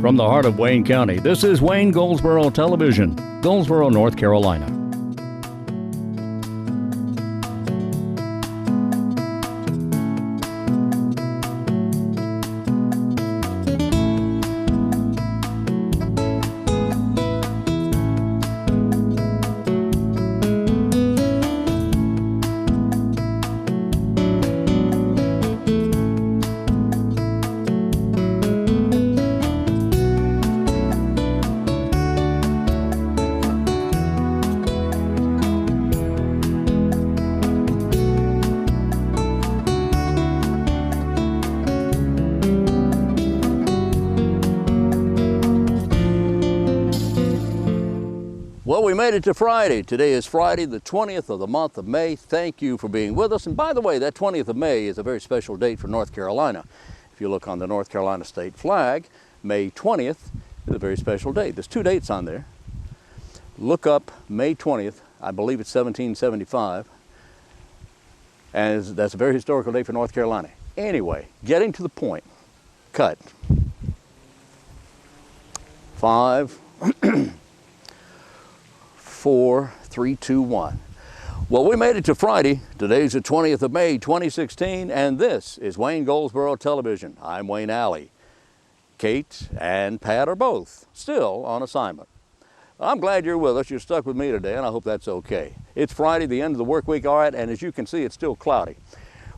From the heart of Wayne County, this is Wayne Goldsboro Television, Goldsboro, North Carolina. Well, we made it to Friday. Today is Friday, the 20th of the month of May. Thank you for being with us. And by the way, that 20th of May is a very special date for North Carolina. If you look on the North Carolina state flag, May 20th is a very special date. There's two dates on there. Look up May 20th. I believe it's 1775. And that's a very historical date for North Carolina. Anyway, getting to the point. Cut. 5, 4, 3, 2, 1. Well, we made it to Friday. Today's the 20th of May, 2016, and this is Wayne Goldsboro Television. I'm Wayne Alley. Kate and Pat are both still on assignment. I'm glad you're with us. You're stuck with me today, and I hope that's okay. It's Friday, the end of the work week, all right, and as you can see, it's still cloudy.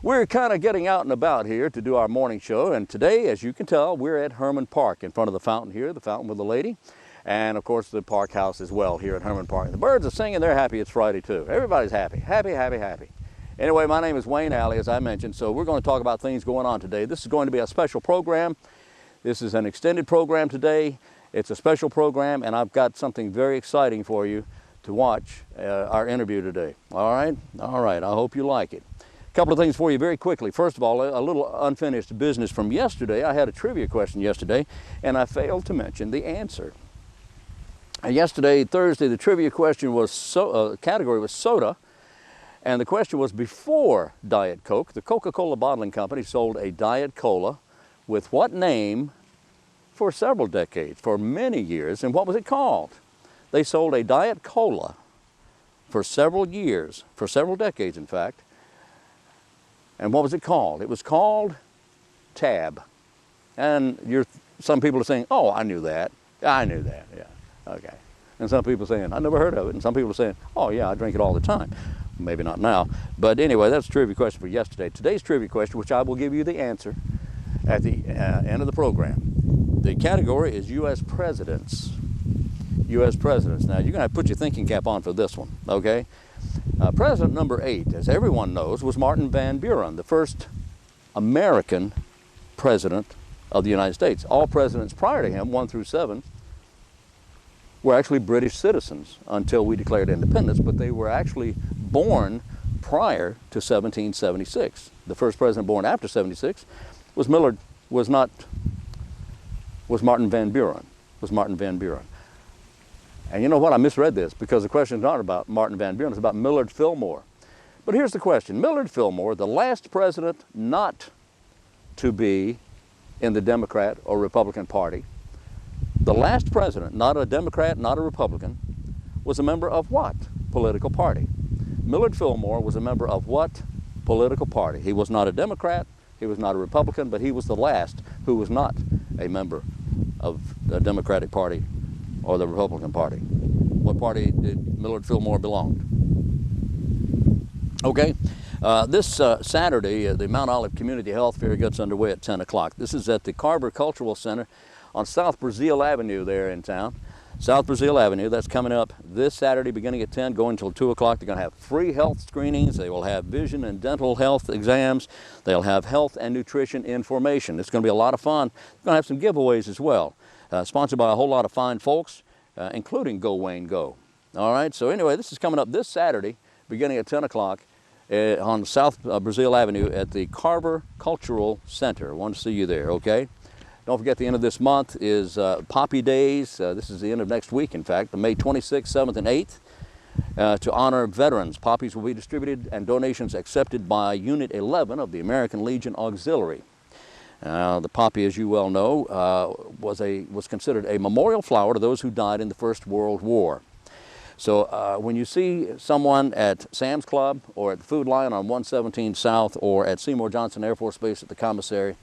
We're kind of getting out and about here to do our morning show, and today, as you can tell, we're at Herman Park in front of the fountain here, the fountain with the lady. And of course the park house as well here at Herman Park. The birds are singing, they're happy it's Friday too. Everybody's happy, happy, happy, happy. Anyway, my name is Wayne Alley, as I mentioned, so we're going to talk about things going on today. This is going to be a special program. This is an extended program today. It's a special program, and I've got something very exciting for you to watch our interview today. All right, I hope you like it. A couple of things for you very quickly. First of all, a little unfinished business from yesterday. I had a trivia question yesterday, and I failed to mention the answer. Yesterday, Thursday, the trivia question was category was soda, and the question was before Diet Coke. The Coca-Cola bottling company sold a Diet Cola with what name for several decades, for many years, and what was it called? They sold a Diet Cola for several years, for several decades, in fact, and what was it called? It was called Tab. And some people are saying, oh, I knew that. I knew that, yeah. Okay. And some people saying, I never heard of it. And some people are saying, oh yeah, I drink it all the time. Maybe not now. But anyway, that's a trivia question for yesterday. Today's trivia question, which I will give you the answer at the end of the program. The category is U.S. presidents. U.S. presidents. Now, you're going to have to put your thinking cap on for this one, okay? President number 8, as everyone knows, was Martin Van Buren, the first American president of the United States. All presidents prior to him, 1 through 7, were actually British citizens until we declared independence, but they were actually born prior to 1776. The first president born after 76 was Martin Van Buren. And you know what? I misread this because the question is not about Martin Van Buren, it's about Millard Fillmore. But here's the question. Millard Fillmore, the last president not to be in the Democrat or Republican Party, the last president, not a Democrat, not a Republican, was a member of what political party? Millard Fillmore was a member of what political party? He was not a Democrat, he was not a Republican, but he was the last who was not a member of the Democratic Party or the Republican Party. What party did Millard Fillmore belong to? Okay, this Saturday, the Mount Olive Community Health Fair gets underway at 10 o'clock. This is at the Carver Cultural Center on South Brazil Avenue there in town. South Brazil Avenue, that's coming up this Saturday beginning at 10, going until 2 o'clock. They're going to have free health screenings. They will have vision and dental health exams. They'll have health and nutrition information. It's going to be a lot of fun. They're going to have some giveaways as well. Sponsored by a whole lot of fine folks, including Go Wayne Go. All right, so anyway, this is coming up this Saturday beginning at 10 o'clock on South Brazil Avenue at the Carver Cultural Center. I want to see you there, okay? Don't forget the end of this month is Poppy Days. This is the end of next week, in fact, May 26th, 7th, and 8th. To honor veterans, poppies will be distributed and donations accepted by Unit 11 of the American Legion Auxiliary. The poppy, as you well know, was considered a memorial flower to those who died in the First World War. So when you see someone at Sam's Club or at the Food Lion on 117 South or at Seymour Johnson Air Force Base at the commissary,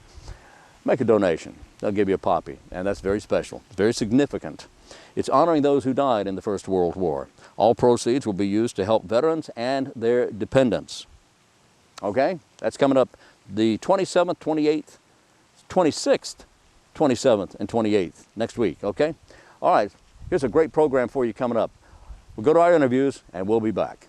make a donation. They'll give you a poppy, and that's very special, very significant. It's honoring those who died in the First World War. All proceeds will be used to help veterans and their dependents. Okay? That's coming up the 27th, 28th, 26th, 27th, and 28th next week, okay? All right, here's a great program for you coming up. We'll go to our interviews, and we'll be back.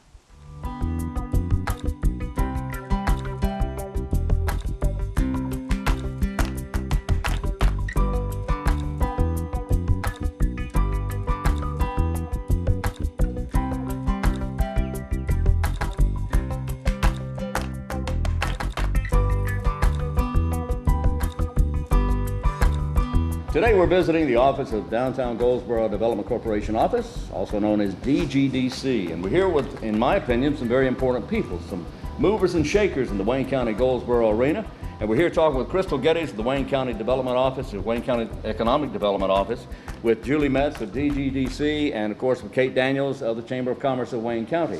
Today we're visiting the office of Downtown Goldsboro Development Corporation office, also known as DGDC. And we're here with, in my opinion, some very important people, some movers and shakers in the Wayne County Goldsboro arena. And we're here talking with Crystal Geddes of the Wayne County Development Office, the Wayne County Economic Development Office, with Julie Metz of DGDC, and of course with Kate Daniels of the Chamber of Commerce of Wayne County.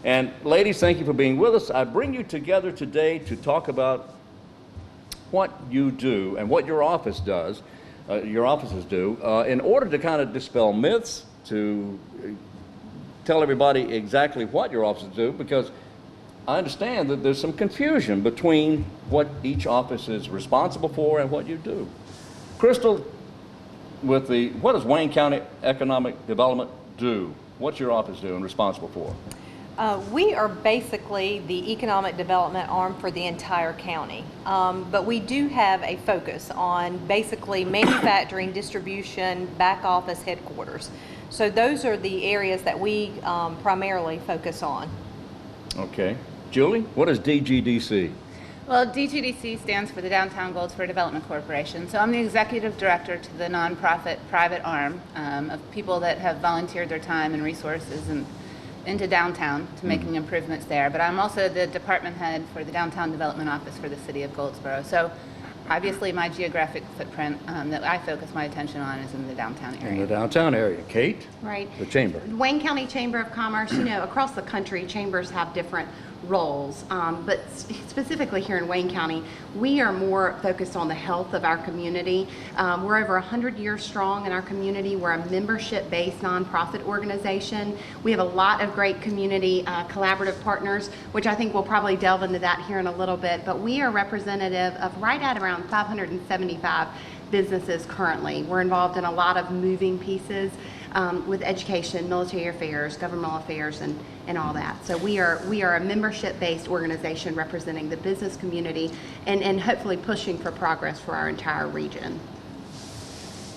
And ladies, thank you for being with us. I bring you together today to talk about what you do and what your office does. Your offices do, in order to kind of dispel myths, to tell everybody exactly what your offices do, because I understand that there's some confusion between what each office is responsible for and what you do. Crystal, what does Wayne County Economic Development do? What's your office do and responsible for? We are basically the economic development arm for the entire county, but we do have a focus on basically manufacturing, distribution, back office, headquarters. So those are the areas that we primarily focus on. Okay. Julie, what is DGDC? Well, DGDC stands for the Downtown Goldsboro Development Corporation. So I'm the executive director to the nonprofit private arm of people that have volunteered their time and resources into downtown to making improvements there. But I'm also the department head for the Downtown Development Office for the City of Goldsboro. So obviously my geographic footprint that I focus my attention on is in the downtown area. In the downtown area. Kate? Right. The Chamber. Wayne County Chamber of Commerce, across the country, chambers have different roles, but specifically here in Wayne County, we are more focused on the health of our community. We're over 100 years strong in our community. We're a membership-based nonprofit organization. We have a lot of great community collaborative partners, which I think we'll probably delve into that here in a little bit, but we are representative of right at around 575 businesses currently. We're involved in a lot of moving pieces with education, military affairs, governmental affairs, and all that. So we are a membership-based organization representing the business community and hopefully pushing for progress for our entire region.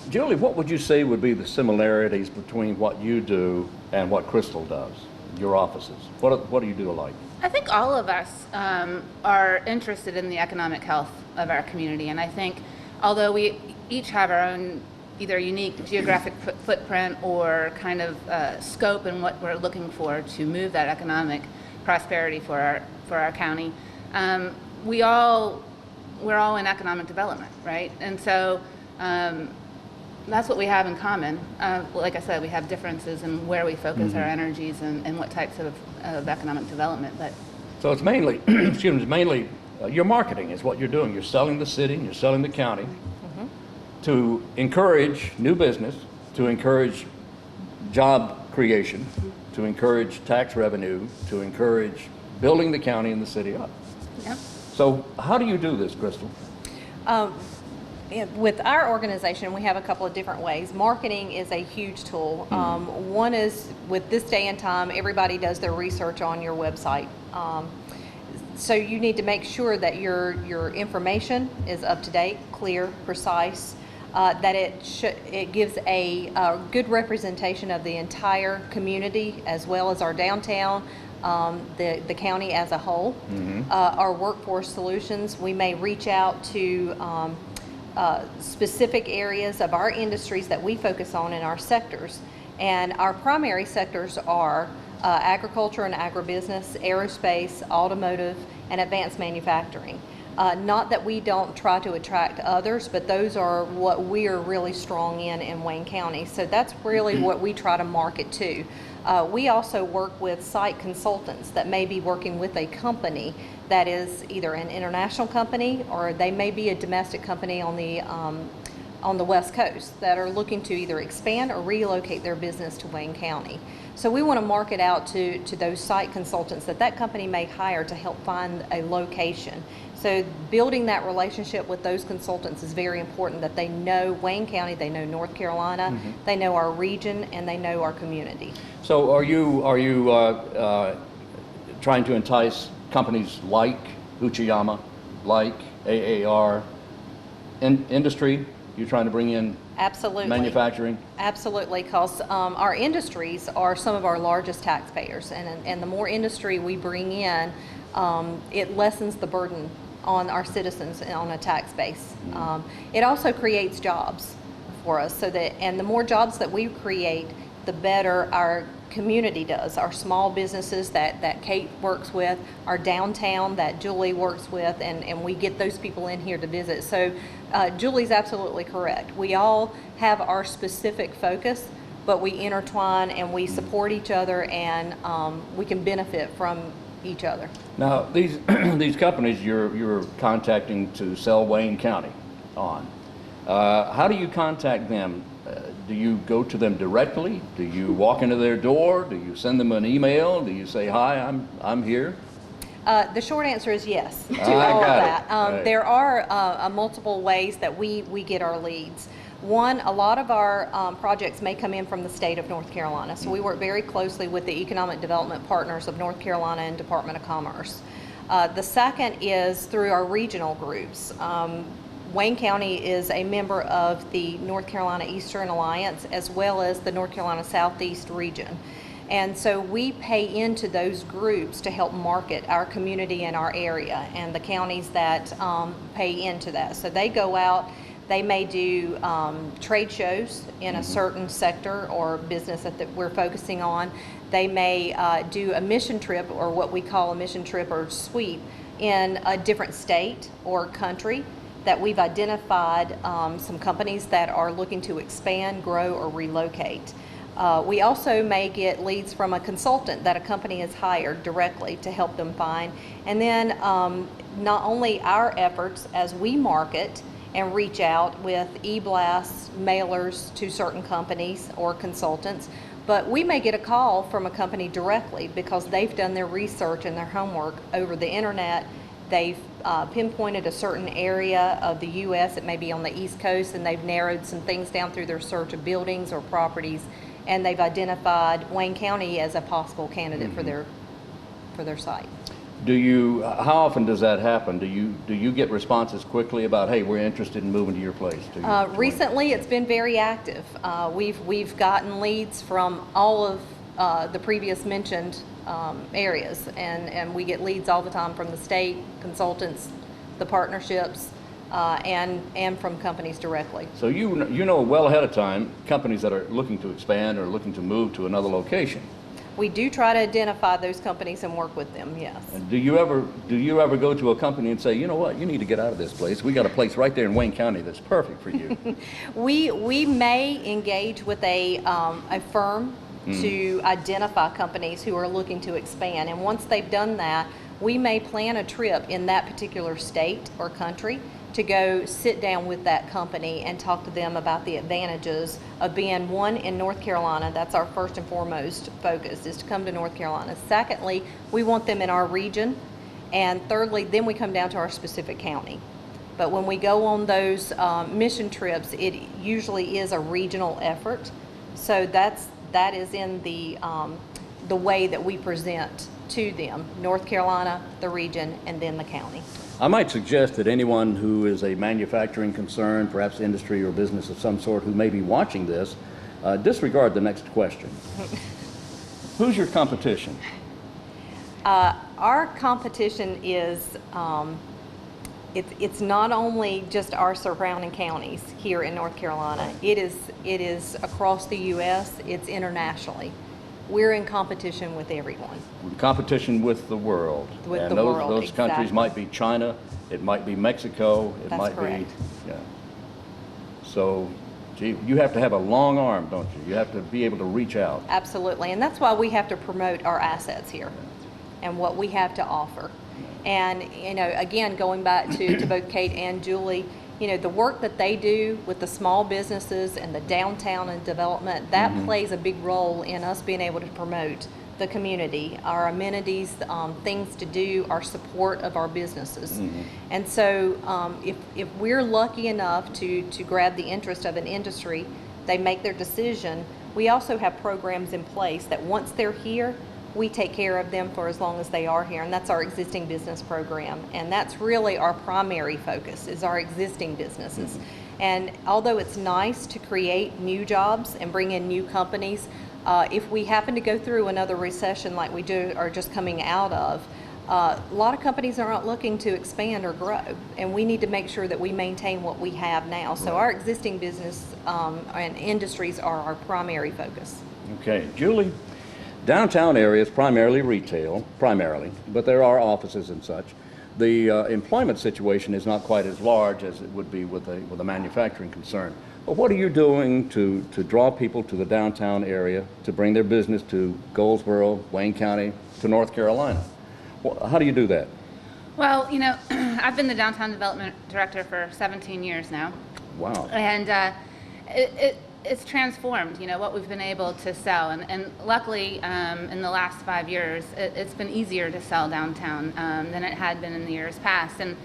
Julie, what would you say would be the similarities between what you do and what Crystal does, your offices? What do you do alike? I think all of us are interested in the economic health of our community, and I think although we each have our own either unique geographic footprint or kind of scope in what we're looking for to move that economic prosperity for our county, we're all in economic development, right? And so that's what we have in common. Like I said, we have differences in where we focus our energies and what types of economic development. But so it's mainly, your marketing is what you're doing. You're selling the city, and you're selling the county to encourage new business, to encourage job creation, to encourage tax revenue, to encourage building the county and the city up. Yep. So how do you do this, Crystal? With our organization, we have a couple of different ways. Marketing is a huge tool. One is, with this day and time, everybody does their research on your website. So you need to make sure that your information is up to date, clear, precise, that it gives a good representation of the entire community as well as our downtown, the county as a whole. Our workforce solutions, we may reach out to specific areas of our industries that we focus on in our sectors. And our primary sectors are agriculture and agribusiness, aerospace, automotive, and advanced manufacturing. Not that we don't try to attract others, but those are what we are really strong in Wayne County. So that's really what we try to market to. We also work with site consultants that may be working with a company that is either an international company or they may be a domestic company on the West Coast that are looking to either expand or relocate their business to Wayne County. So we want to market out to those site consultants that company may hire to help find a location. So building that relationship with those consultants is very important, that they know Wayne County, they know North Carolina, they know our region, and they know our community. So are you trying to entice companies like Uchiyama, like AAR, industry? You're trying to bring in Absolutely. manufacturing? Absolutely, because our industries are some of our largest taxpayers, and the more industry we bring in, it lessens the burden on our citizens on a tax base. It also creates jobs for us, and the more jobs that we create, the better our community does. Our small businesses that Kate works with, our downtown that Julie works with, and we get those people in here to visit. So Julie's absolutely correct. We all have our specific focus, but we intertwine and we support each other, and we can benefit from each other. Now, these these companies you're contacting to sell Wayne County on, how do you contact them? Do you go to them directly? Do you walk into their door? Do you send them an email? Do you say, hi, I'm here? The short answer is yes to all of that. Right. There are multiple ways that we get our leads. One, a lot of our projects may come in from the state of North Carolina, so we work very closely with the economic development partners of North Carolina and Department of Commerce. The second is through our regional groups. Wayne County is a member of the North Carolina Eastern Alliance as well as the North Carolina Southeast region. And so we pay into those groups to help market our community and our area and the counties that pay into that. So they go out, they may do trade shows in a certain sector or business that we're focusing on. They may do a mission trip, or what we call a mission trip or sweep, in a different state or country that we've identified some companies that are looking to expand, grow, or relocate. We also may get leads from a consultant that a company has hired directly to help them find. And then not only our efforts as we market and reach out with e-blasts, mailers to certain companies or consultants, but we may get a call from a company directly because they've done their research and their homework over the internet. They've pinpointed a certain area of the U.S., it may be on the East Coast, and they've narrowed some things down through their search of buildings or properties, and they've identified Wayne County as a possible candidate for their site. How often does that happen? Do you get responses quickly about, hey, we're interested in moving to your place? Recently, it's been very active. We've gotten leads from all of the previous mentioned areas, and we get leads all the time from the state, consultants, the partnerships, and from companies directly. So you know well ahead of time companies that are looking to expand or looking to move to another location. We do try to identify those companies and work with them, yes. And do you ever go to a company and say, you know what, you need to get out of this place. We got a place right there in Wayne County that's perfect for you. We may engage with a firm to identify companies who are looking to expand, and once they've done that, we may plan a trip in that particular state or country to go sit down with that company and talk to them about the advantages of being, one, in North Carolina. That's our first and foremost focus, is to come to North Carolina. Secondly, we want them in our region. And thirdly, then we come down to our specific county. But when we go on those mission trips, it usually is a regional effort. So that is in the way that we present to them: North Carolina, the region, and then the county. I might suggest that anyone who is a manufacturing concern, perhaps industry or business of some sort, who may be watching this, disregard the next question. Who's your competition? Our competition is, it's not only just our surrounding counties here in North Carolina. It is across the U.S., it's internationally. we're in competition with everyone. Competition with the world. With and the those, world, those countries exactly. might be China, it might be Mexico, it That's might correct. be, yeah. So, gee, you have to have a long arm, don't you? You have to be able to reach out. Absolutely, and that's why we have to promote our assets here and what we have to offer. And, you know, again, going back to both Kate and Julie, you know, the work that they do with the small businesses and the downtown and development, that plays a big role in us being able to promote the community, our amenities, things to do, our support of our businesses. And so if we're lucky enough to grab the interest of an industry, they make their decision, we also have programs in place that once they're here, we take care of them for as long as they are here, and that's our existing business program. And that's really our primary focus, is our existing businesses. And although it's nice to create new jobs and bring in new companies, if we happen to go through another recession like we are just coming out of, a lot of companies aren't looking to expand or grow, and we need to make sure that we maintain what we have now. So our existing business and industries are our primary focus. Okay, Julie, downtown area is primarily retail, but there are offices and such. The employment situation is not quite as large as it would be with a manufacturing concern. But what are you doing to draw people to the downtown area, to bring their business to Goldsboro, Wayne County, to North Carolina? How do you do that? Well, you know, I've been the downtown development director for 17 years now. Wow. And it's transformed, you know, what we've been able to sell. And luckily, in the last 5 years, it's been easier to sell downtown than it had been in the years past. And,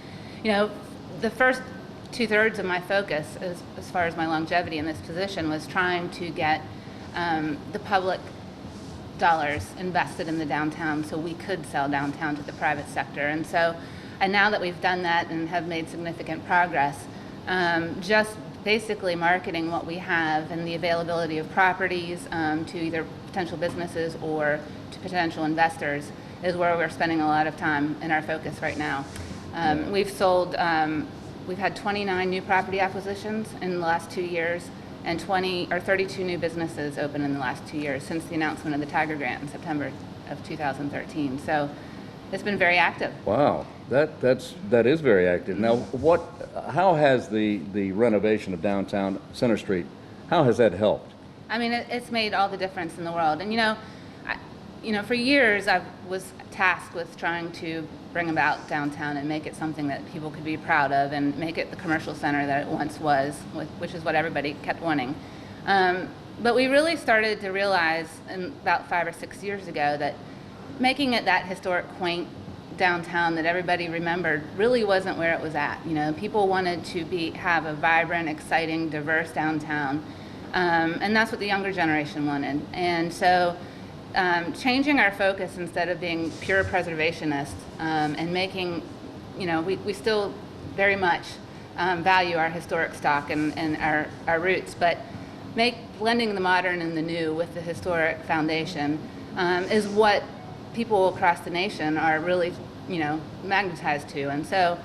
you know, the first 2/3 of my focus, as far as my longevity in this position, was trying to get the public dollars invested in the downtown so we could sell downtown to the private sector. And now that we've done that and have made significant progress, just basically marketing what we have and the availability of properties to either potential businesses or to potential investors is where we're spending a lot of time in our focus right now. We've had 29 new property acquisitions in the last 2 years and 32 new businesses open in the last 2 years since the announcement of the Tiger Grant in September of 2013. So it's been very active. Wow, that is very active. Now, how has the renovation of downtown Center Street, how has that helped? I mean, it's made all the difference in the world. And for years I was tasked with trying to bring about downtown and make it something that people could be proud of and make it the commercial center that it once was, which is what everybody kept wanting. But we really started to realize about 5 or 6 years ago that making it that historic, quaint downtown that everybody remembered really wasn't where it was at. You know, people wanted to have a vibrant, exciting, diverse downtown, and that's what the younger generation wanted. And so changing our focus instead of being pure preservationists and making, you know, we still very much value our historic stock and our roots, but blending the modern and the new with the historic foundation is what people across the nation are really, you know, magnetized to. And so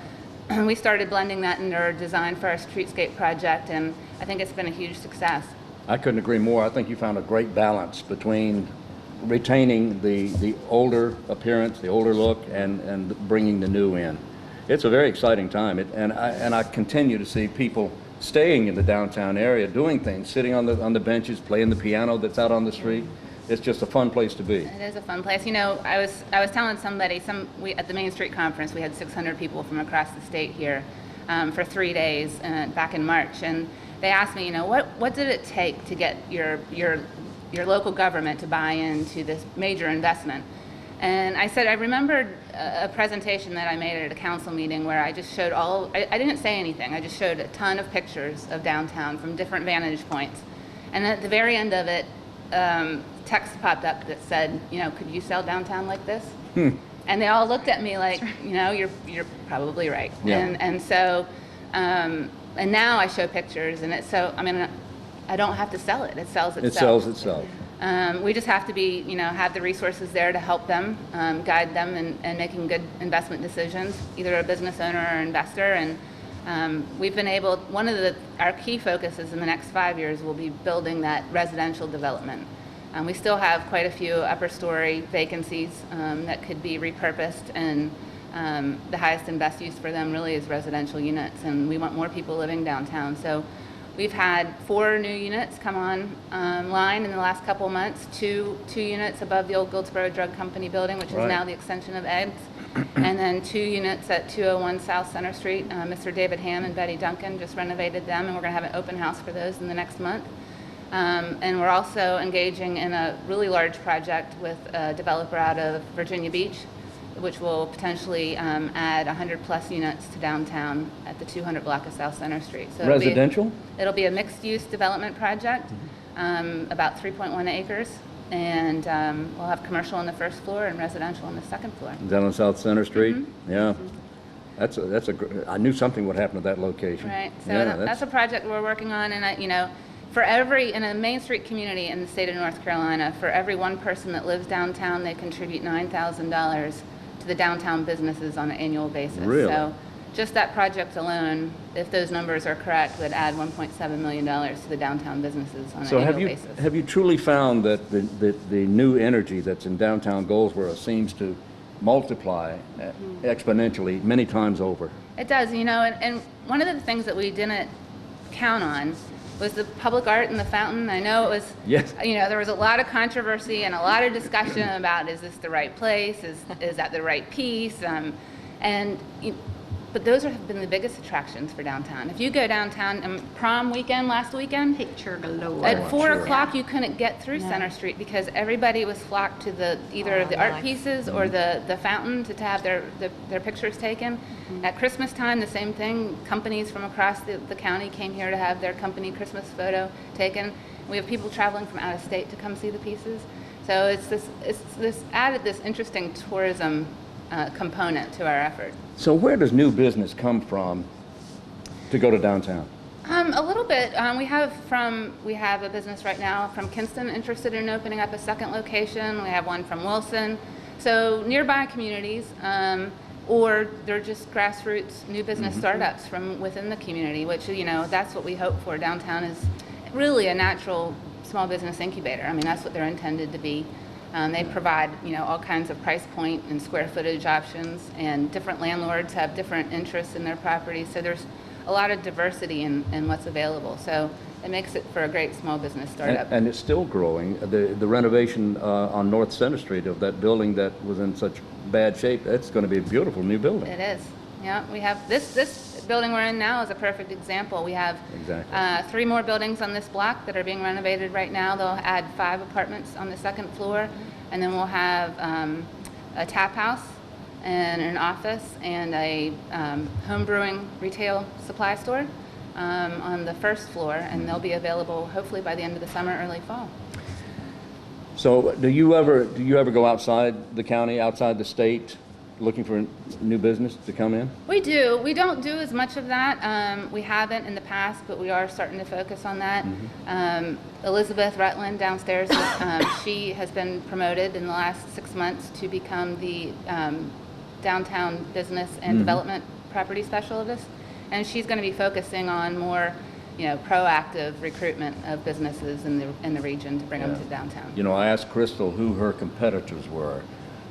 we started blending that in our design for our streetscape project, and I think it's been a huge success. I couldn't agree more. I think you found a great balance between retaining the older appearance, the older look, and bringing the new in. It's a very exciting time, and I continue to see people staying in the downtown area, doing things, sitting on the benches, playing the piano that's out on the street. It's just a fun place to be. It is a fun place. You know, I was telling somebody, at the Main Street Conference, we had 600 people from across the state here for 3 days back in March, and they asked me, you know, what did it take to get your local government to buy into this major investment? And I said, I remembered a presentation that I made at a council meeting where I just showed I didn't say anything, I just showed a ton of pictures of downtown from different vantage points. And at the very end of it, text popped up that said, you know, could you sell downtown like this? And they all looked at me like, you know, you're probably right. Yeah. And so, and now I show pictures, and I don't have to sell it. It sells itself. It sells itself. We just have to have the resources there to help them, guide them in making good investment decisions, either a business owner or investor. And we've been able, our key focuses in the next 5 years will be building that residential development. We still have quite a few upper story vacancies that could be repurposed, and the highest and best use for them really is residential units, and we want more people living downtown. So we've had 4 new units come online in the last couple of months, two units above the old Goldsboro Drug Company building, which is Right. now the extension of Ed's, and then 2 units at 201 South Center Street. Mr. David Ham and Betty Duncan just renovated them, and we're going to have an open house for those in the next month. And we're also engaging in a really large project with a developer out of Virginia Beach, which will potentially add 100 plus units to downtown at the 200 block of South Center Street. So Residential? It'll be a mixed-use development project, about 3.1 acres, and we'll have commercial on the first floor and residential on the second floor. Down on South Center Street? Yeah. That's I knew something would happen at that location. Right, so Yeah, that's a project we're working on, and in a Main Street community in the state of North Carolina, for every one person that lives downtown, they contribute $9,000 to the downtown businesses on an annual basis. Really? So just that project alone, if those numbers are correct, would add $1.7 million to the downtown businesses on an So annual basis. have you truly found that the new energy that's in downtown Goldsboro seems to multiply exponentially many times over? It does, and one of the things that we didn't count on was the public art in the fountain. I know it was, Yes. There was a lot of controversy and a lot of discussion about, is this the right place? Is that the right piece? But those have been the biggest attractions for downtown. If you go downtown, prom weekend last weekend, Picture galore. at 4 o'clock you couldn't get through Center Street because everybody was flocked to either the art pieces or the fountain to have their pictures taken. At Christmas time, the same thing. Companies from across the county came here to have their company Christmas photo taken. We have people traveling from out of state to come see the pieces. So it's this added this interesting tourism component to our effort. So where does new business come from to go to downtown? A little bit. We have a business right now from Kinston interested in opening up a second location. We have one from Wilson. So nearby communities, or they're just grassroots new business startups from within the community, which, that's what we hope for. Downtown is really a natural small business incubator. I mean, that's what they're intended to be. They provide, all kinds of price point and square footage options, and different landlords have different interests in their properties. So there's a lot of diversity in what's available. So it makes it for a great small business startup. And it's still growing. The renovation on North Center Street of that building that was in such bad shape, that's going to be a beautiful new building. It is. Yeah, we have this building we're in now is a perfect example. We have Exactly. 3 more buildings on this block that are being renovated right now. They'll add 5 apartments on the second floor, and then we'll have a tap house and an office and a home brewing retail supply store on the first floor, and they'll be available hopefully by the end of the summer, early fall. So do you ever go outside the county, outside the state, looking for new business to come in? We do. We don't do as much of that. We haven't in the past, but we are starting to focus on that. Elizabeth Rutland downstairs, she has been promoted in the last 6 months to become the downtown business and development property specialist. And she's going to be focusing on more, proactive recruitment of businesses in the region to bring them to downtown. I asked Crystal who her competitors were.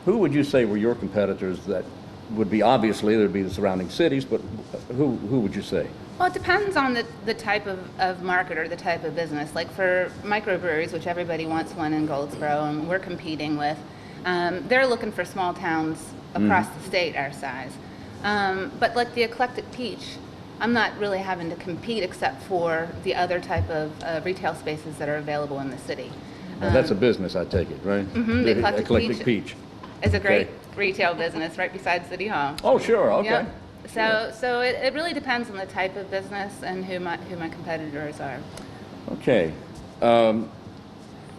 Who would you say were your competitors that would be, obviously, there'd be the surrounding cities, but who would you say? Well, it depends on the type of market or the type of business. Like for microbreweries, which everybody wants one in Goldsboro, and we're competing with, they're looking for small towns across the state our size. But like the Eclectic Peach, I'm not really having to compete except for the other type of retail spaces that are available in the city. That's a business, I take it, right? The Eclectic Peach. It's a great retail business right beside City Hall. Oh, sure, okay. Yep. So it really depends on the type of business and who my competitors are. Okay.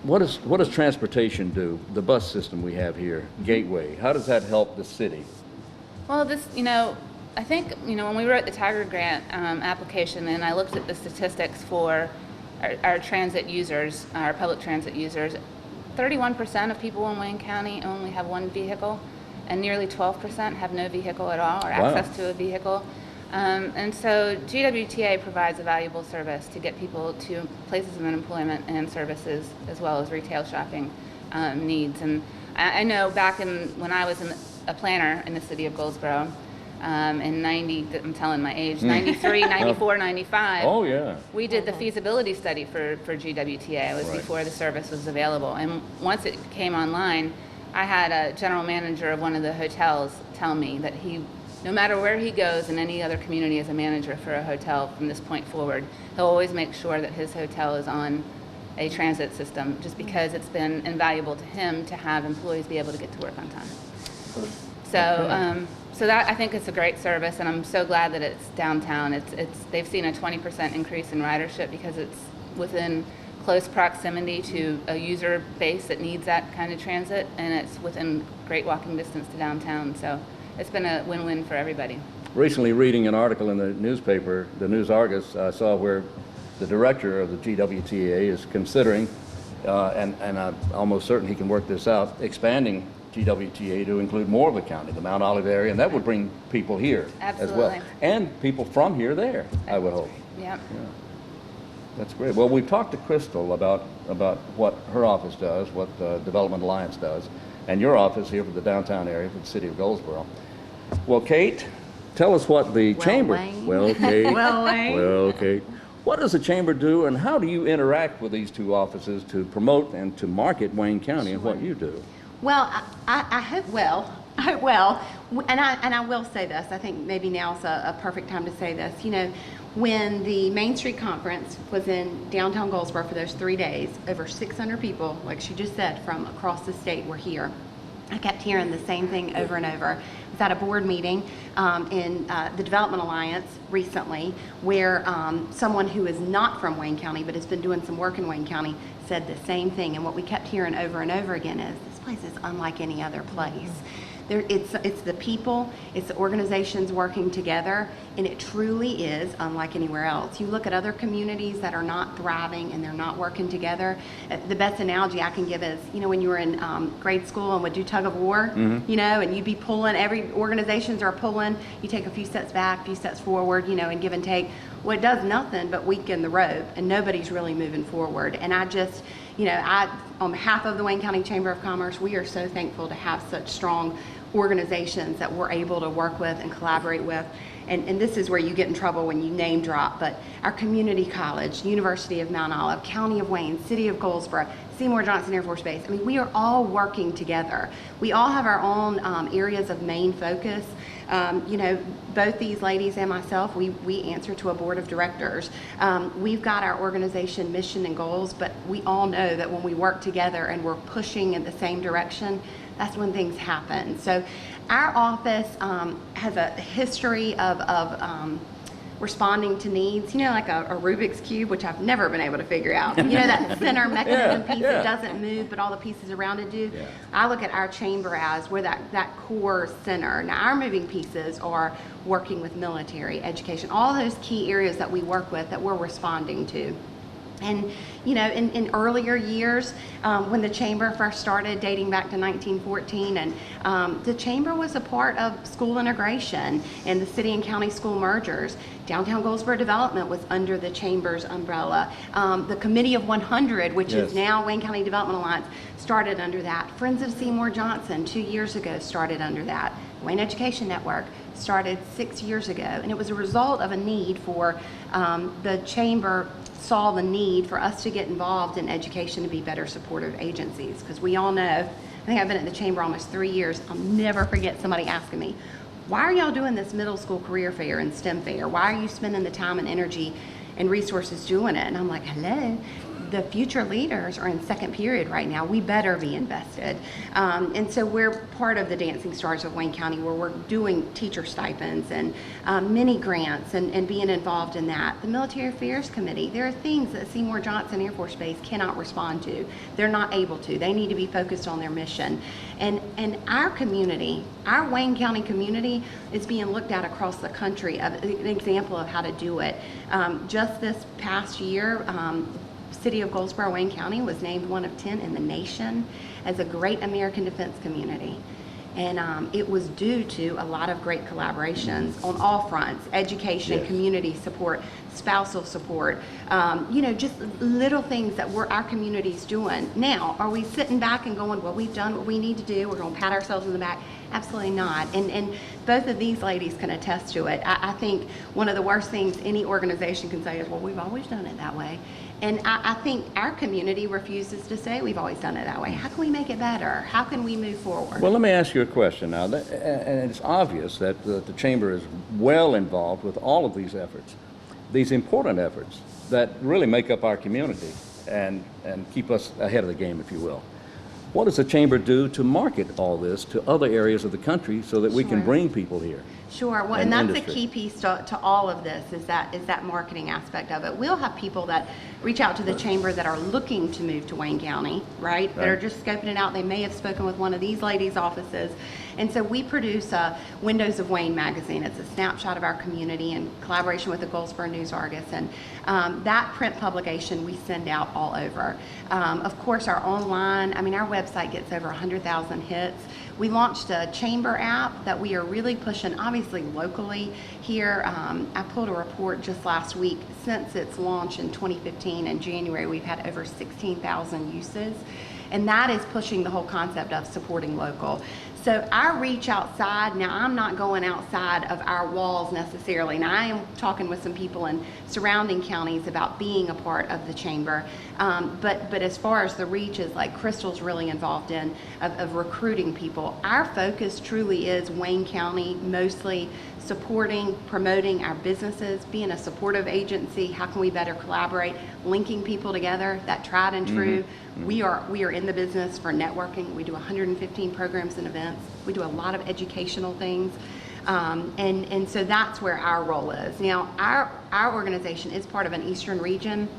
What does transportation do? The bus system we have here, Gateway, how does that help the city? Well, I think, when we wrote the Tiger Grant application and I looked at the statistics for our transit users, our public transit users, 31% of people in Wayne County only have one vehicle, and nearly 12% have no vehicle at all or access to a vehicle. And so GWTA provides a valuable service to get people to places of employment and services, as well as retail shopping needs. And I know back when I was a planner in the city of Goldsboro, in 90, I'm telling my age, 93, 94, 95. Oh, yeah. We did the feasibility study for GWTA. It was Right. before the service was available. And once it came online, I had a general manager of one of the hotels tell me that no matter where he goes in any other community as a manager for a hotel from this point forward, he'll always make sure that his hotel is on a transit system, just because it's been invaluable to him to have employees be able to get to work on time. So that, I think it's a great service, and I'm so glad that it's downtown. They've seen a 20% increase in ridership because it's within close proximity to a user base that needs that kind of transit, and it's within great walking distance to downtown. So it's been a win-win for everybody. Recently reading an article in the newspaper, the News Argus, I saw where the director of the GWTA is considering, and I'm almost certain he can work this out, expanding GWTA to include more of the county, the Mount Olive area, and that would bring people here as well. Absolutely. And people from here there, I would hope. Yep. Yeah. That's great. Well, we've talked to Crystal about what her office does, what Development Alliance does, and your office here for the downtown area for the city of Goldsboro. Well, Kate, tell us what the chamber... Wayne. Well, Kate. Well, Wayne. Well, Kate. What does the chamber do, and how do you interact with these two offices to promote and to market Wayne County and what you do? Well, I hope well, and I will say this. I think maybe now's a perfect time to say this. You know, when the Main Street Conference was in downtown Goldsboro for those 3 days, over 600 people, like she just said, from across the state were here. I kept hearing the same thing over and over. I was at a board meeting in the Development Alliance recently where someone who is not from Wayne County but has been doing some work in Wayne County said the same thing. And what we kept hearing over and over again is this place is unlike any other place. It's the people, it's the organizations working together, and it truly is unlike anywhere else. You look at other communities that are not thriving and they're not working together. The best analogy I can give is, you know, when you were in grade school and would do tug of war, you know, and you'd be pulling, every organizations are pulling, you take a few steps back, a few steps forward, you know, and give and take. Well, it does nothing but weaken the rope, and nobody's really moving forward. And I just, you know, on behalf of the Wayne County Chamber of Commerce, we are so thankful to have such strong organizations that we're able to work with and collaborate with. And this is where you get in trouble when you name drop, but our community college, University of Mount Olive, County of Wayne, City of Goldsboro, Seymour Johnson Air Force Base. I mean, we are all working together. We all have our own areas of main focus. You know, both these ladies and myself, we answer to a board of directors. We've got our organization mission and goals, but we all know that when we work together and we're pushing in the same direction, that's when things happen. So our office has a history of responding to needs, you know, like a Rubik's Cube, which I've never been able to figure out. You know, that center mechanism piece that doesn't move, but all the pieces around it do. Yeah. I look at our chamber as we're that core center. Now, our moving pieces are working with military, education, all those key areas that we work with that we're responding to. And, you know, in earlier years, when the chamber first started, dating back to 1914, and the chamber was a part of school integration and the city and county school mergers. Downtown Goldsboro Development was under the chamber's umbrella. The Committee of 100, which is now Wayne County Development Alliance, started under that. Friends of Seymour Johnson 2 years ago started under that. Wayne Education Network started 6 years ago, and it was a result of a need for the chamber saw the need for us to get involved in education to be better supportive agencies, because we all know, I think I've been at the chamber almost 3 years, I'll never forget somebody asking me, why are y'all doing this middle school career fair and STEM fair? Why are you spending the time and energy and resources doing it? And I'm like, hello, the future leaders are in second period right now. We better be invested. And so we're part of the Dancing Stars of Wayne County, where we're doing teacher stipends and mini grants and being involved in that. The Military Affairs Committee, there are things that Seymour Johnson Air Force Base cannot respond to. They're not able to. They need to be focused on their mission. And our community, our Wayne County community, is being looked at across the country of an example of how to do it. Just this past year, City of Goldsboro, Wayne County was named one of 10 in the nation as a great American defense community. And it was due to a lot of great collaborations on all fronts: education, Yes. community support, spousal support, just little things that our community's doing. Now, are we sitting back and going, well, we've done what we need to do, we're going to pat ourselves on the back? Absolutely not. And both of these ladies can attest to it. I think one of the worst things any organization can say is, well, we've always done it that way. And I think our community refuses to say we've always done it that way. How can we make it better? How can we move forward? Well, let me ask you a question now. And it's obvious that the Chamber is well involved with all of these efforts, these important efforts that really make up our community and keep us ahead of the game, if you will. What does the Chamber do to market all this to other areas of the country so that we can Sure. bring people here? Sure. Well, and that's a key piece to all of this is that marketing aspect of it. We'll have people that reach out to the Chamber that are looking to move to Wayne County, right? That are just scoping it out. They may have spoken with one of these ladies' offices. And so we produce a Windows of Wayne magazine. It's a snapshot of our community in collaboration with the Goldsboro News Argus. And that print publication we send out all over. Of course, our online, our website gets over 100,000 hits. We launched a Chamber app that we are really pushing, obviously locally here. I pulled a report just last week. Since its launch in 2015 in January, we've had over 16,000 uses. And that is pushing the whole concept of supporting local. So our reach outside, now I'm not going outside of our walls necessarily. Now I am talking with some people in surrounding counties about being a part of the Chamber. But as far as the reach is like Crystal's really involved in, of recruiting people, our focus truly is Wayne County, mostly supporting, promoting our businesses, being a supportive agency. How can we better collaborate, linking people together, that tried and true. We are in the business for networking. We do 115 programs and events. We do a lot of educational things. And so that's where our role is. Now, our organization is part of an Eastern region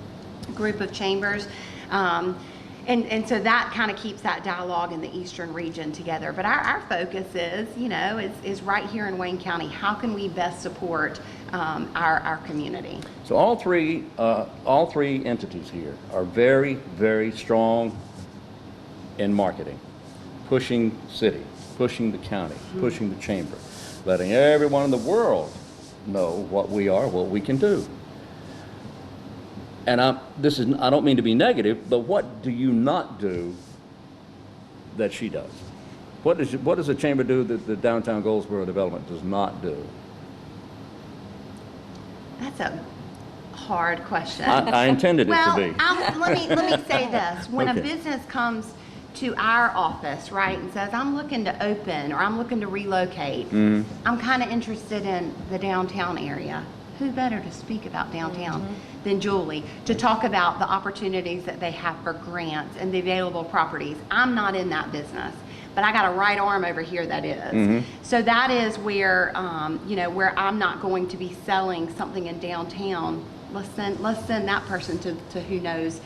group of chambers. And so that kind of keeps that dialogue in the Eastern region together. But our focus is right here in Wayne County. How can we best support our community? So all three entities here are very, very strong in marketing, pushing city, pushing the county, pushing the Chamber, letting everyone in the world know what we are, what we can do. And I don't mean to be negative, but what do you not do that she does? What does the Chamber do that the Downtown Goldsboro Development does not do? That's a hard question. I intended it to be. Let me say this. When Okay. a business comes to our office, right, and says, I'm looking to open or I'm looking to relocate, I'm kind of interested in the downtown area. Who better to speak about downtown than Julie to talk about the opportunities that they have for grants and the available properties? I'm not in that business, but I got a right arm over here that is. So that is where, where I'm not going to be selling something in downtown. Let's send that person to who knows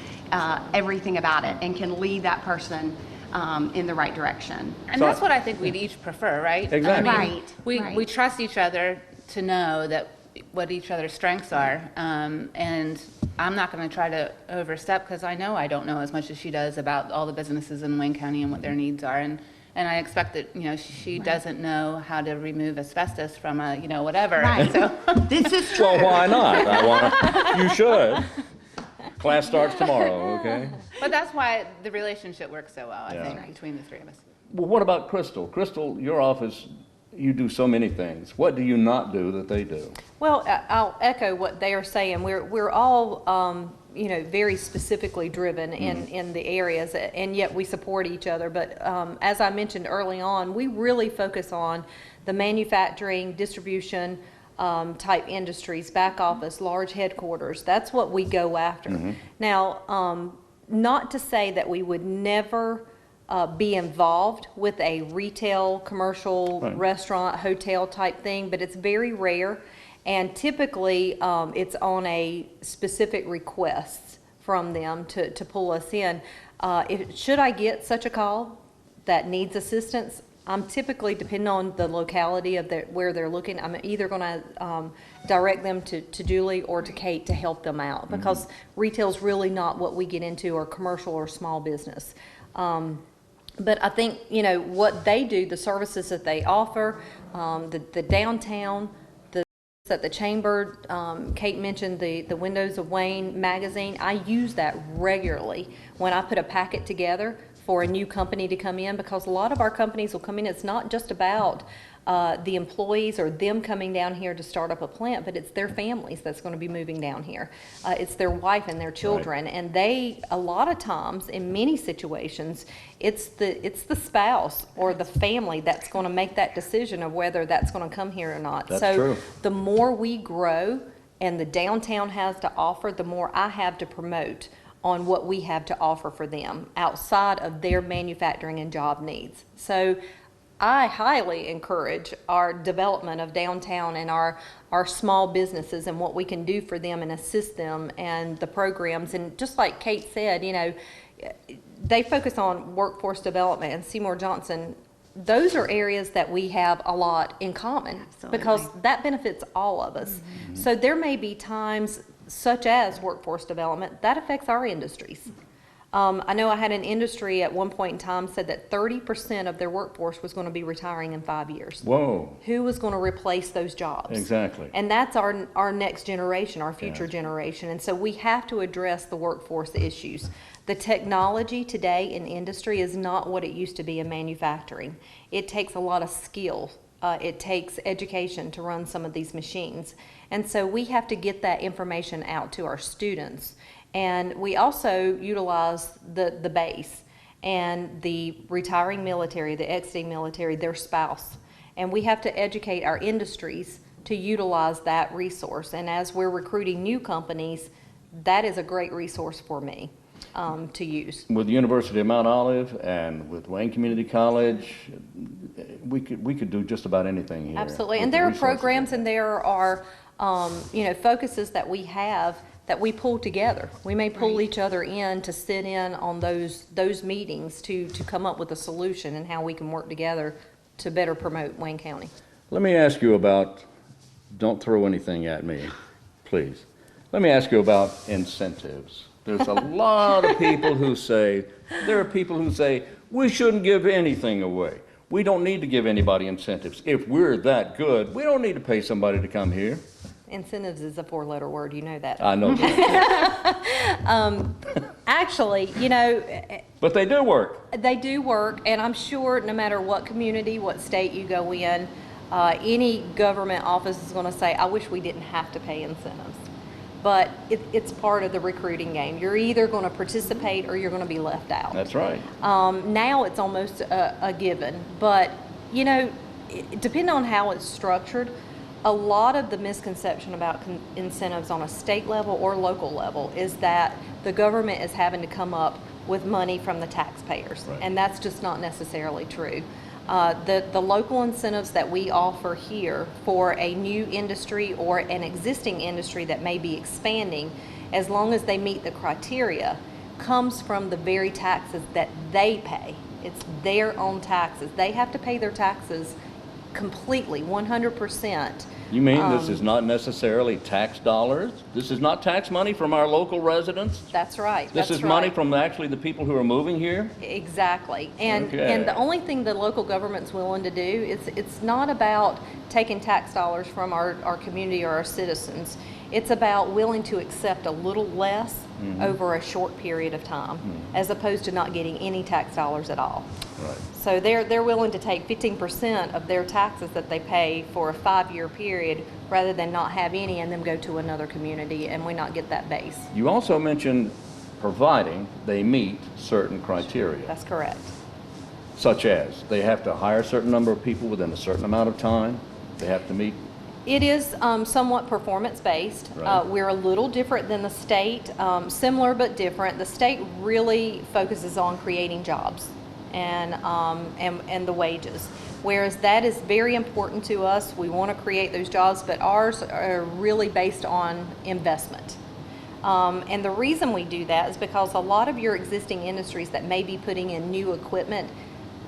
everything about it and can lead that person in the right direction. And that's what I think we'd each prefer, right? Exactly. Right, We right. trust each other to know that what each other's strengths are, and I'm not going to try to overstep because I know I don't know as much as she does about all the businesses in Wayne County and what their needs are, and I expect that she doesn't know how to remove asbestos from a whatever. Right. So This is true. Well, why not? You should. Class starts tomorrow, okay? but that's why the relationship works so well, I Yeah. think, between the three of us. Well, what about Crystal? Crystal, your office, you do so many things. What do you not do that they do? Well, I'll echo what they are saying. We're all, very specifically driven in the areas, and yet we support each other. But as I mentioned early on, we really focus on the manufacturing, distribution type industries, back office, large headquarters. That's what we go after. Now, not to say that we would never be involved with a retail, commercial, Right. restaurant, hotel type thing, but it's very rare. And typically, it's on a specific request from them to pull us in. Should I get such a call that needs assistance, I'm typically, depending on the locality of where they're looking, I'm either going to direct them to Julie or to Kate to help them out, because retail's really not what we get into, or commercial or small business. But I think, you know, what they do, the services that they offer, the downtown, at the chamber, Kate mentioned the Windows of Wayne magazine. I use that regularly when I put a packet together for a new company to come in, because a lot of our companies will come in. It's not just about the employees or them coming down here to start up a plant, but it's their families that's going to be moving down here. It's their wife and their children, right. And they, a lot of times, in many situations, it's the spouse or the family that's going to make that decision of whether that's going to come here or not. That's so true. The more we grow and the downtown has to offer, the more I have to promote on what we have to offer for them outside of their manufacturing and job needs. So I highly encourage our development of downtown and our small businesses and what we can do for them and assist them and the programs. And just like Kate said, you know, they focus on workforce development, and Seymour Johnson, those are areas that we have a lot in common. Absolutely. Because that benefits all of us. Mm-hmm. So there may be times such as workforce development that affects our industries. I know I had an industry at one point in time said that 30% of their workforce was going to be retiring in 5 years. Whoa. Who was going to replace those jobs? Exactly. And that's our next generation, our future generation. And so we have to address the workforce issues. The technology today in industry is not what it used to be in manufacturing. It takes a lot of skill. It takes education to run some of these machines. And so we have to get that information out to our students. And we also utilize the base and the retiring military, the exiting military, their spouse. And we have to educate our industries to utilize that resource. And as we're recruiting new companies, that is a great resource for me to use. With the University of Mount Olive and with Wayne Community College, we could do just about anything here. Absolutely. And there are programs and there are focuses that we have that we pull together. We may pull each other in to sit in on those meetings to come up with a solution and how we can work together to better promote Wayne County. Let me ask you about, don't throw anything at me, please. Let me ask you about incentives. There's a lot of people who say, we shouldn't give anything away. We don't need to give anybody incentives. If we're that good, we don't need to pay somebody to come here. Incentives is a four-letter word, you know that. I know that. Actually, but they do work. They do work, and I'm sure no matter what community, what state you go in, any government office is going to say, I wish we didn't have to pay incentives. But it's part of the recruiting game. You're either going to participate or you're going to be left out. That's right. Now it's almost a given. But, depending on how it's structured, a lot of the misconception about incentives on a state level or local level is that the government is having to come up with money from the taxpayers. Right. And that's just not necessarily true. The local incentives that we offer here for a new industry or an existing industry that may be expanding, as long as they meet the criteria, comes from the very taxes that they pay. It's their own taxes. They have to pay their taxes completely, 100%. You mean this is not necessarily tax dollars? This is not tax money from our local residents? That's right. This is money from actually the people who are moving here? Exactly. And the only thing the local government's willing to do is it's not about taking tax dollars from our community or our citizens. It's about willing to accept a little less over a short period of time, as opposed to not getting any tax dollars at all. Right. So they're willing to take 15% of their taxes that they pay for a 5-year period rather than not have any and then go to another community and we not get that base. You also mentioned providing they meet certain criteria. That's correct. Such as they have to hire a certain number of people within a certain amount of time. They have to meet. It is somewhat performance-based. Right. We're a little different than the state, similar but different. The state really focuses on creating jobs and the wages, whereas that is very important to us. We want to create those jobs, but ours are really based on investment. And the reason we do that is because a lot of your existing industries that may be putting in new equipment,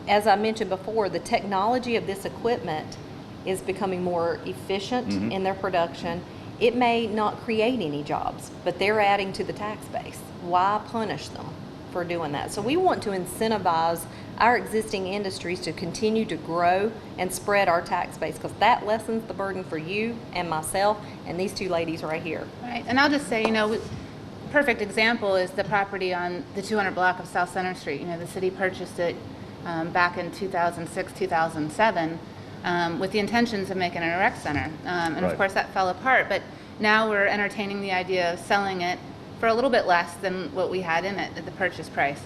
as I mentioned before, the technology of this equipment is becoming more efficient in their production. It may not create any jobs, but they're adding to the tax base. Why punish them for doing that. So we want to incentivize our existing industries to continue to grow and spread our tax base, because that lessens the burden for you and myself and these two ladies right here. Right, and I'll just say, perfect example is the property on the 200 block of South Center Street. The city purchased it back in 2006, 2007, with the intentions of making it a rec center. And Right. of course that fell apart, but now we're entertaining the idea of selling it for a little bit less than what we had in it at the purchase price.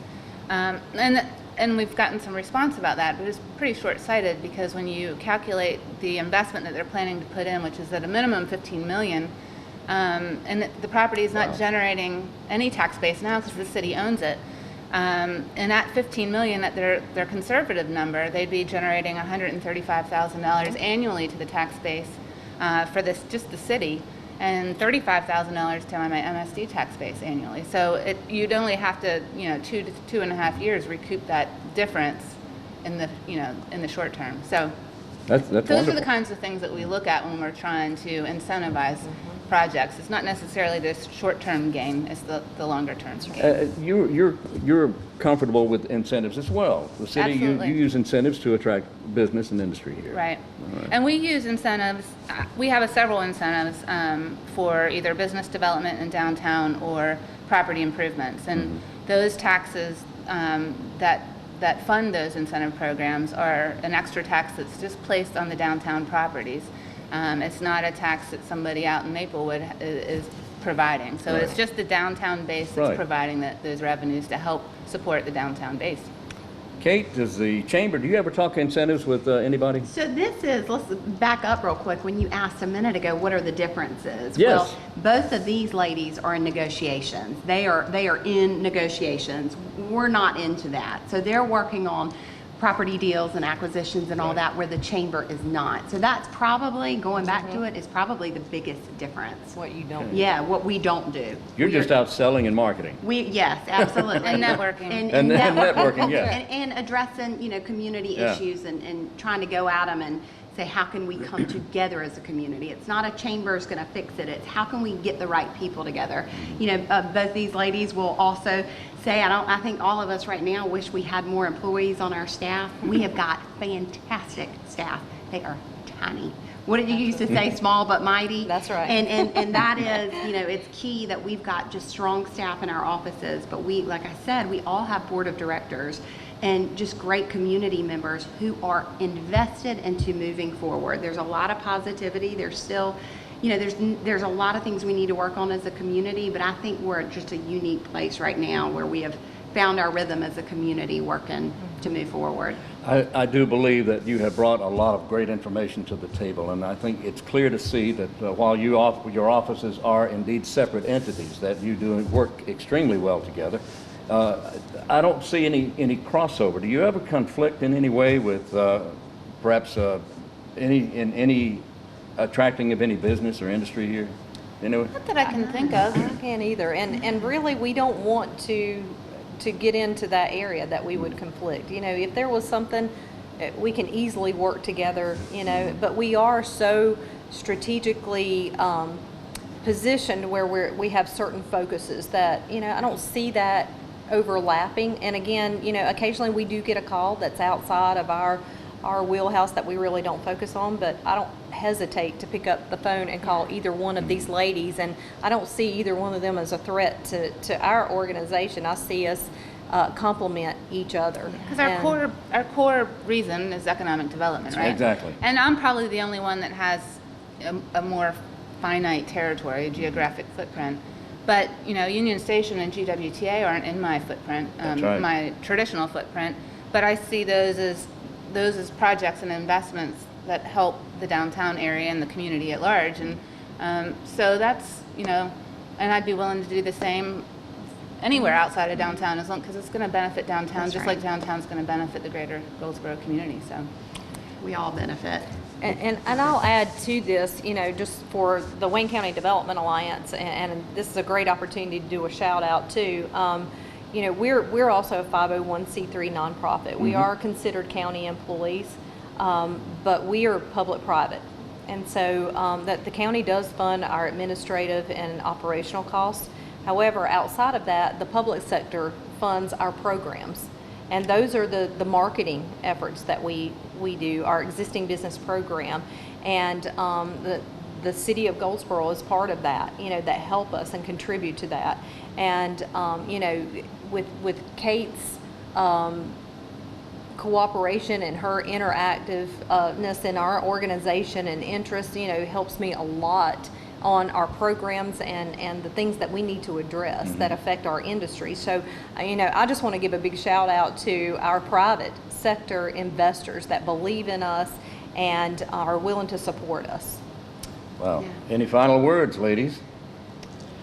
And we've gotten some response about that, but it's pretty short-sighted, because when you calculate the investment that they're planning to put in, which is at a minimum $15 million, and the property is not generating any tax base now because the city owns it. And at $15 million, at their conservative number, they'd be generating $135,000 annually to the tax base for just the city, and $35,000 to my MSD tax base annually. So you'd only have to 2 to 2.5 years recoup that difference in the short term. So That's those wonderful. are the kinds of things that we look at when we're trying to incentivize projects. It's not necessarily this short-term gain, it's the longer-term gain. You're comfortable with incentives as well. The city, you Absolutely. use incentives to attract business and industry here. Right. All right. And we use incentives, we have several incentives for either business development in downtown or property improvements. And those taxes that fund those incentive programs are an extra tax that's just placed on the downtown properties. It's not a tax that somebody out in Maplewood is providing. So it's Right. just the downtown base that's Right. providing those revenues to help support the downtown base. Kate, does the chamber, do you ever talk incentives with anybody? So let's back up real quick. When you asked a minute ago, what are the differences? Yes. Well, both of these ladies are in negotiations. They are in negotiations. We're not into that. So they're working on property deals and acquisitions and all that, where the chamber is not. So that's probably, going back to it, is probably the biggest difference. What you don't. Yeah, what we don't do. You're just out selling and marketing. Yes, absolutely. And networking. And networking, yeah. And addressing, community Yeah. issues and trying to go at them and say, how can we come together as a community? It's not a chamber's going to fix it. It's how can we get the right people together? Both these ladies will also say, I think all of us right now wish we had more employees on our staff. We have got fantastic staff. They are tiny. What did you used to say? Small but mighty? That's right. And that is, it's key that we've got just strong staff in our offices. But like I said, we all have board of directors and just great community members who are invested into moving forward. There's a lot of positivity. There's still, there's a lot of things we need to work on as a community, but I think we're at just a unique place right now where we have found our rhythm as a community working to move forward. I do believe that you have brought a lot of great information to the table, and I think it's clear to see that while your offices are indeed separate entities, that you do work extremely well together. I don't see any crossover. Do you ever conflict in any way with perhaps any attracting of any business or industry here? Anyway? Not that I can think of. I can't either. And really, we don't want to get into that area that we would conflict. If there was something, we can easily work together, but we are so strategically positioned where we have certain focuses that, I don't see that overlapping. And again, occasionally we do get a call that's outside of our wheelhouse that we really don't focus on, but I don't hesitate to pick up the phone and call either one of these ladies, and I don't see either one of them as a threat to our organization. I see us complement each other. Because our core reason is economic development, right? Exactly. And I'm probably the only one that has a more finite territory, a geographic footprint. But Union Station and GWTA aren't in my footprint, That's right. my traditional footprint. But I see those as projects and investments that help the downtown area and the community at large. And so that's and I'd be willing to do the same anywhere outside of downtown, as long because it's going to benefit downtown, That's just right. like downtown's going to benefit the greater Goldsboro community. So. We all benefit. And I'll add to this, just for the Wayne County Development Alliance, and this is a great opportunity to do a shout out too. We're also a 501c3 nonprofit. We are considered county employees, but we are public-private. And so that the county does fund our administrative and operational costs. However, outside of that, the public sector funds our programs. And those are the marketing efforts that we do, our existing business program. And the city of Goldsboro is part of that, that help us and contribute to that. And, with Kate's cooperation and her interactiveness in our organization and interest, helps me a lot on our programs and the things that we need to address that affect our industry. So, I just want to give a big shout out to our private sector investors that believe in us and are willing to support us. Wow. Any final words, ladies?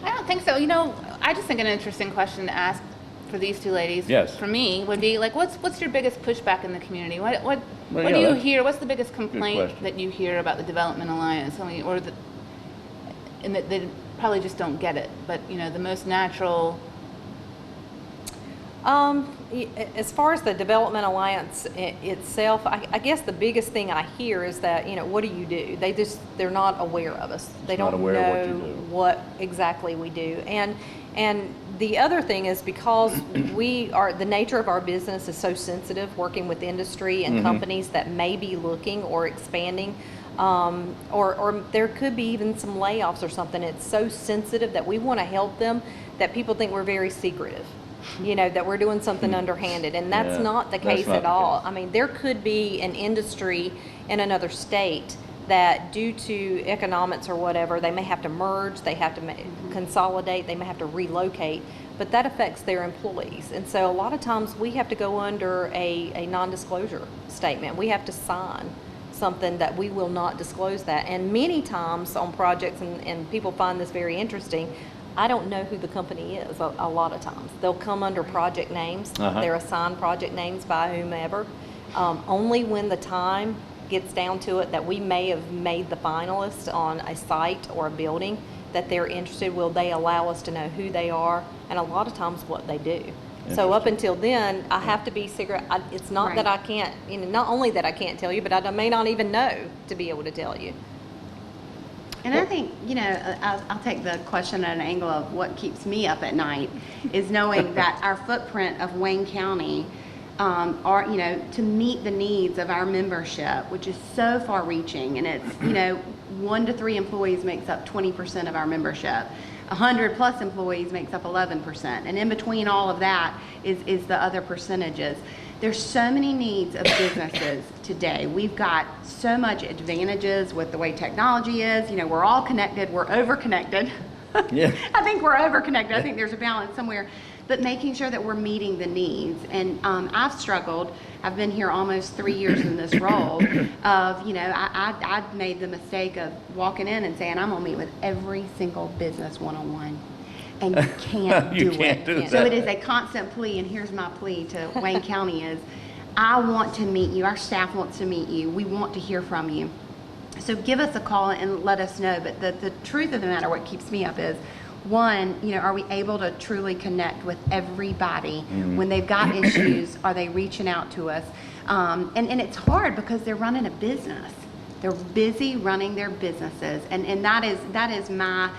I don't think so. I just think an interesting question to ask for these two ladies, Yes. for me, would be like, what's your biggest pushback in the community? What Well, do yeah, you that's hear? What's the biggest complaint question. that you hear about the Development Alliance? And that they probably just don't get it. But the most natural. As far as the Development Alliance itself, I guess the biggest thing I hear is that, what do you do? They're not aware of us. They Not don't aware of what know you do. what exactly we do. And the other thing is because the nature of our business is so sensitive, working with industry and companies that may be looking or expanding, or there could be even some layoffs or something. It's so sensitive that we want to help them, that people think we're very secretive, that we're doing something underhanded, and that's Yeah, not the that's case not at the all. case. I mean, there could be an industry in another state that due to economics or whatever, they may have to merge, they have to consolidate, they may have to relocate, but that affects their employees. And so a lot of times we have to go under a non-disclosure statement. We have to sign something that we will not disclose that. And many times on projects, and people find this very interesting, I don't know who the company is a lot of times. They'll come under project names. They're assigned project names by whomever. Only when the time gets down to it that we may have made the finalist on a site or a building that they're interested, will they allow us to know who they are, and a lot of times what they do. So up until then, I have to be secret. It's not that I can't, not only that I can't tell you, but I may not even know to be able to tell you. And I think, I'll take the question at an angle of what keeps me up at night is knowing that our footprint of Wayne County are, to meet the needs of our membership, which is so far reaching. And it's, 1 to 3 employees makes up 20% of our membership. 100 plus employees makes up 11%. And in between all of that is the other percentages. There's so many needs of businesses today. We've got so much advantages with the way technology is. We're all connected. We're over-connected. Yeah. I think we're over-connected. I think there's a balance somewhere. But making sure that we're meeting the needs. And I've struggled. I've been here almost 3 years in this role of, I've made the mistake of walking in and saying, I'm going to meet with every single business one-on-one. And you can't You do can't it. do So that. it is a constant plea, and here's my plea to Wayne County is, I want to meet you. Our staff wants to meet you. We want to hear from you. So give us a call and let us know. But the truth of the matter, what keeps me up is, one, are we able to truly connect with everybody when they've got issues? Are they reaching out to us? And it's hard because they're running a business. They're busy running their businesses, and that is my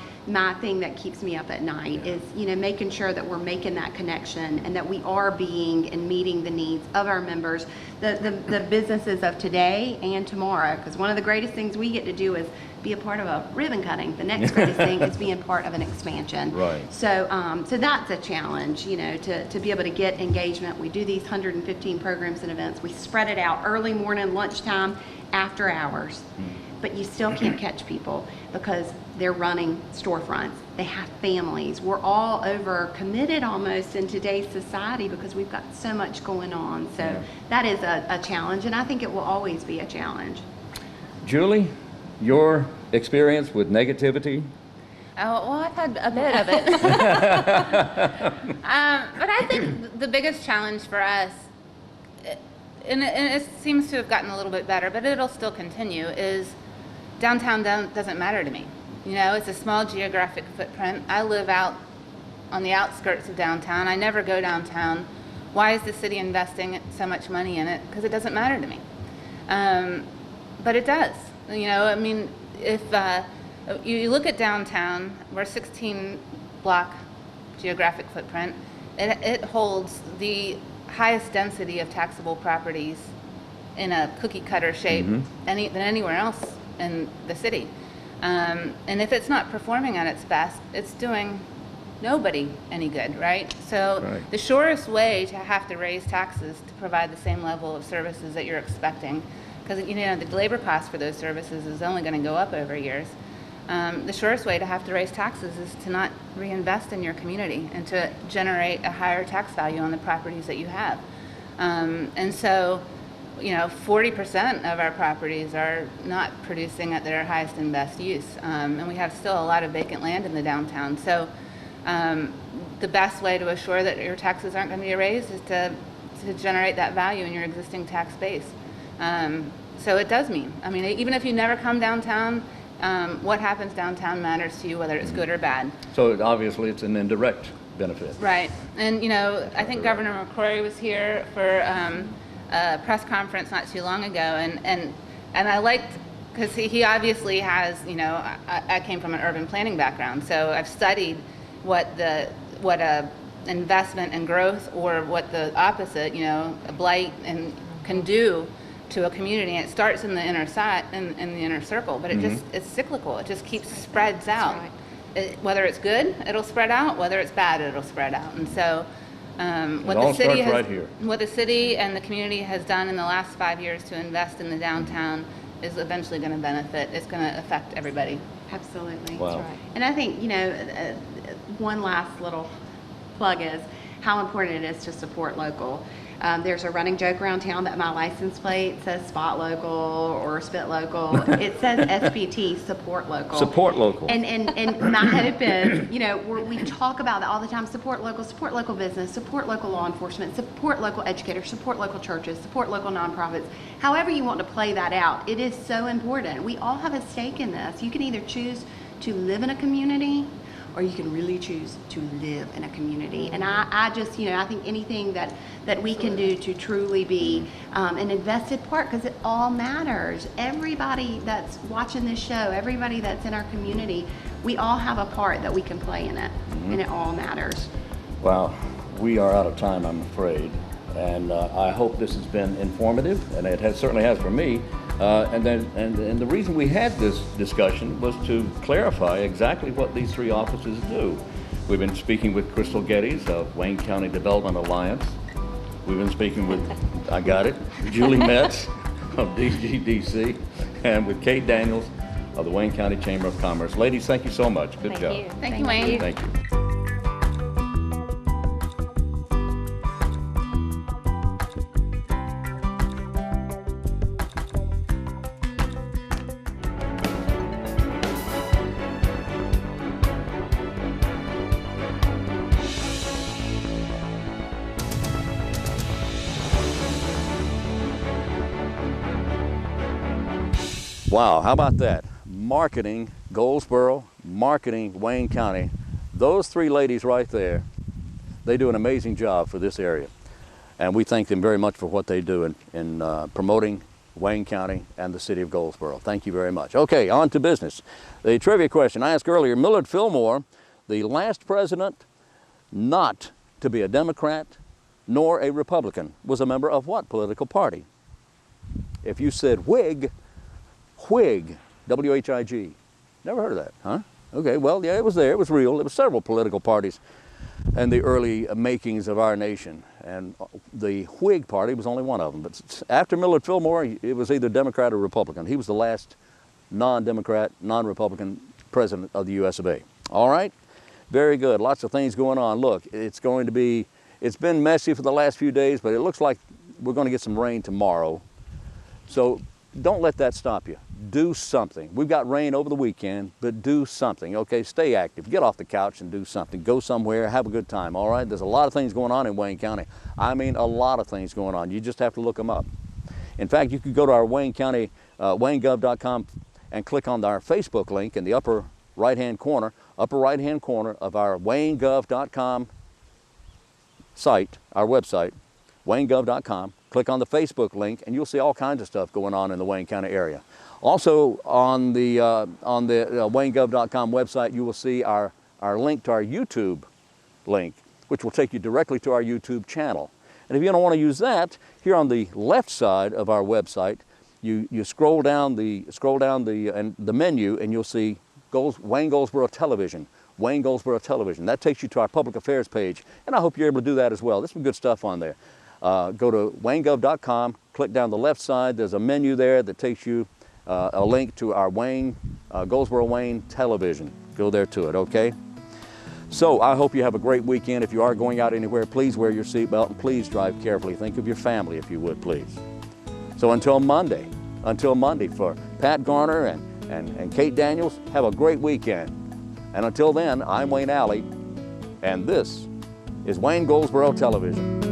thing that keeps me up at night is making sure that we're making that connection and that we are being and meeting the needs of our members, the businesses of today and tomorrow. Because one of the greatest things we get to do is be a part of a ribbon cutting. The next greatest thing is being part of an expansion. Right. So that's a challenge, to be able to get engagement. We do these 115 programs and events. We spread it out early morning, lunchtime, after hours. But you still can't catch people because they're running storefronts. They have families. We're all over committed almost in today's society because we've got so much going on. So that is a challenge, and I think it will always be a challenge. Julie, your experience with negativity? Oh, well, I've had a bit of it. But I think the biggest challenge for us, and it seems to have gotten a little bit better, but it'll still continue, is downtown doesn't matter to me. It's a small geographic footprint. I live out on the outskirts of downtown. I never go downtown. Why is the city investing so much money in it? Because it doesn't matter to me. But it does. If you look at downtown, we're a 16 block geographic footprint. it holds the highest density of taxable properties in a cookie cutter shape than anywhere else in the city. And if it's not performing at its best, it's doing nobody any good, right? So Right. the surest way to have to raise taxes to provide the same level of services that you're expecting, because the labor cost for those services is only going to go up over years. The surest way to have to raise taxes is to not reinvest in your community and to generate a higher tax value on the properties that you have. And so, 40% of our properties are not producing at their highest and best use. And we have still a lot of vacant land in the downtown. So the best way to assure that your taxes aren't going to be raised is to generate that value in your existing tax base. So it does mean, even if you never come downtown, what happens downtown matters to you, whether it's good or bad. So obviously, it's an indirect benefit. Right. And, I think Governor McCrory was here for a press conference not too long ago, and I liked, because he obviously has, I came from an urban planning background, so I've studied what a investment and growth, or what the opposite, a blight and can do to a community. And it starts in the inner circle, but it's cyclical. It just spreads out. right. Whether it's good, it'll spread out. Whether it's bad, it'll spread out. And so, what all the city starts right here. what the city and the community has done in the last 5 years to invest in the downtown is eventually going to benefit. It's going to affect everybody. Absolutely. Wow. right. And I think, one last little plug is how important it is to support local. There's a running joke around town that my license plate says spot local or spit local. It says SPT, support local. Support local. And my hope is, we talk about that all the time, support local business, support local law enforcement, support local educators, support local churches, support local nonprofits. However you want to play that out, it is so important. We all have a stake in this. You can either choose to live in a community, or you can really choose to live in a community. And I just, I think anything that we can do to truly be an invested part, because it all matters. Everybody that's watching this show, everybody that's in our community, we all have a part that we can play in it, and it all matters. Wow, we are out of time, I'm afraid. And I hope this has been informative, and it certainly has for me. And the reason we had this discussion was to clarify exactly what these three offices do. We've been speaking with Crystal Geddes of Wayne County Development Alliance. We've been speaking with, I got it, Julie Metz of DGDC, and with Kate Daniels of the Wayne County Chamber of Commerce. Ladies, thank you so much. Good Thank job. you. Thank you, Wayne. Thank you. Wow, how about that? Marketing Goldsboro, marketing Wayne County. Those three ladies right there, they do an amazing job for this area. And we thank them very much for what they do in promoting Wayne County and the city of Goldsboro. Thank you very much. Okay, on to business. The trivia question I asked earlier, Millard Fillmore, the last president not to be a Democrat nor a Republican, was a member of what political party? If you said Whig, W-H-I-G. Never heard of that, huh? Okay, well, yeah, it was there. It was real. There were several political parties in the early makings of our nation. And the Whig Party was only one of them. But after Millard Fillmore, it was either Democrat or Republican. He was the last non-Democrat, non-Republican president of the U.S. of A. All right? Very good. Lots of things going on. Look, it's been messy for the last few days, but it looks like we're going to get some rain tomorrow. So don't let that stop you. Do something. We've got rain over the weekend, but do something, okay? Stay active. Get off the couch and do something. Go somewhere. Have a good time, all right? There's a lot of things going on in Wayne County. I mean, a lot of things going on. You just have to look them up. In fact, you could go to our Wayne County, WayneGov.com, and click on our Facebook link in the upper right-hand corner of our WayneGov.com site, our website, WayneGov.com. Click on the Facebook link, and you'll see all kinds of stuff going on in the Wayne County area. Also, on the WayneGov.com website, you will see our link to our YouTube link. which will take you directly to our YouTube channel. And if you don't want to use that, here on the left side of our website, you scroll down the menu and you'll see Wayne Goldsboro Television. Wayne Goldsboro Television. That takes you to our public affairs page, and I hope you're able to do that as well. There's some good stuff on there. Go to waynegov.com, click down the left side. There's a menu there that takes you a link to our Goldsboro Wayne Television. Go there to it, okay? So I hope you have a great weekend. If you are going out anywhere, please wear your seatbelt and please drive carefully. Think of your family if you would, please. So until Monday for Pat Garner and Kate Daniels, have a great weekend. And until then, I'm Wayne Alley, and this is Wayne Goldsboro Television.